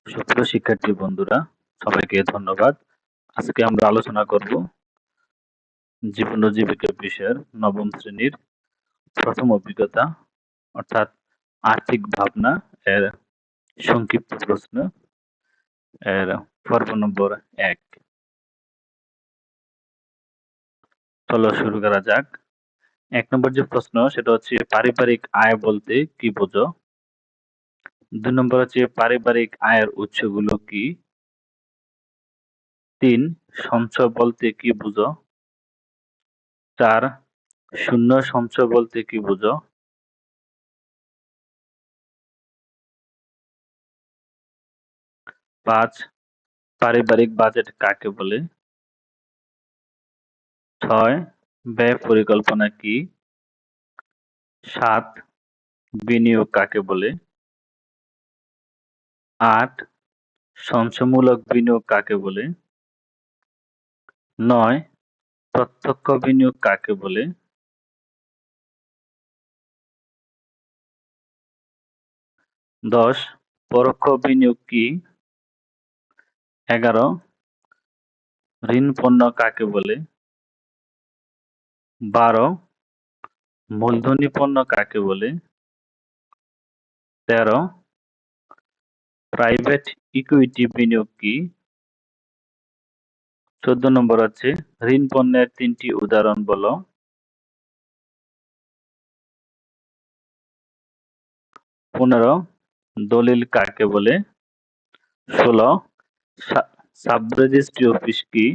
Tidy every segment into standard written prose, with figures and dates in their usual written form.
সুপ্রিয় শিক্ষার্থী বন্ধুরা, সবাইকে ধন্যবাদ। আজকে আমরা আলোচনা করব জীবন ও জীবিকা বিষয়ের নবম শ্রেণীর প্রথম অভিজ্ঞতা অর্থাৎ আর্থিক ভাবনা এর সংক্ষিপ্ত প্রশ্ন এর পর্ব নম্বর 1। চলো শুরু করা যাক। 1 নম্বর যে প্রশ্ন সেটা হচ্ছে পারিবারিক আয় বলতে কি বোঝো? 2 নম্বর হচ্ছে পারিবারিক আয়ের উৎসগুলো কি? 3 সঞ্চয় বলতে কি বোঝো? 4 শূন্য সঞ্চয় বলতে কি বোঝো? 5 পারিবারিক বাজেট কাকে বলে? 6 ব্যয় পরিকল্পনা কি? 7 বিনিয়োগ কাকে বলে? 8 সঞ্চয়মূলক বিনিয়োগ কাকে বলে? 9 প্রত্যক্ষ বিনিয়োগ কাকে বলে? 10 পরোক্ষ বিনিয়োগ কি? 11 ঋণ পণ্য কাকে বলে? 12 মূলধনী পণ্য কাকে বলে? 13 প্রাইভেট ইকুইটি বিনিয়োগ কি? 14 নম্বর হচ্ছে ঋণ পণ্যের 3টি উদাহরণ বলো। 15 দলিল কাকে বলে? 16 সাব রেজিস্ট্রি অফিস কি?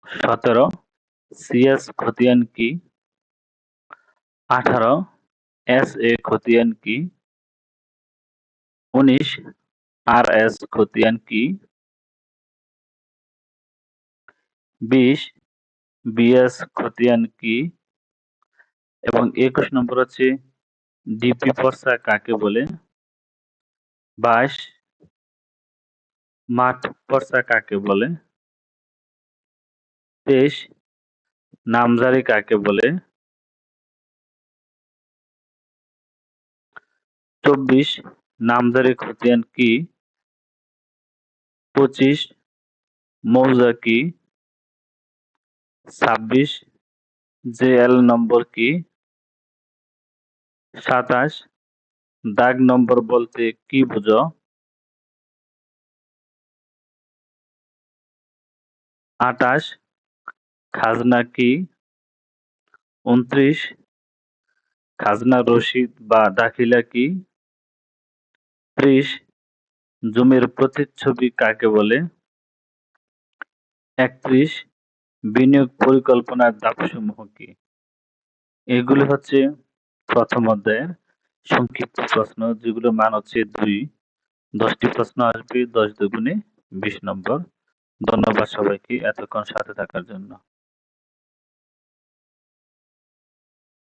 17 সিএস খতিয়ান কি? 18 এসএ খতিয়ান কি? 19 আরএস খতিয়ান কি? 20 বিএস খতিয়ান কি? এবং 21 নম্বর হচ্ছে ডিপি পর্চা কাকে বলে? 22 মাঠ পর্চা কাকে বলে? 23 নামজারি কাকে বলে? 24 নামজারি খতিয়ান কি? 25 মৌজা কি? 26 জেএল নম্বর কি? 27 দাগ নম্বর বলতে কি বোঝো? 28 খাজনা কি? 29 খাজনা রসিদ বা দাখিলা কি? 30 জমির প্রতিচ্ছবি কাকে বলে? 31 বিনিয়োগ পরিকল্পনার ধাপসমূহ কি? এগুলি হচ্ছে প্রথম অধ্যায়ের সংক্ষিপ্ত প্রশ্ন, যেগুলোর মান হচ্ছে 2। 10টি প্রশ্ন আসবে, 10 দুগুণে 20 নম্বর। ধন্যবাদ সবাইকে এতক্ষণ সাথে থাকার জন্য।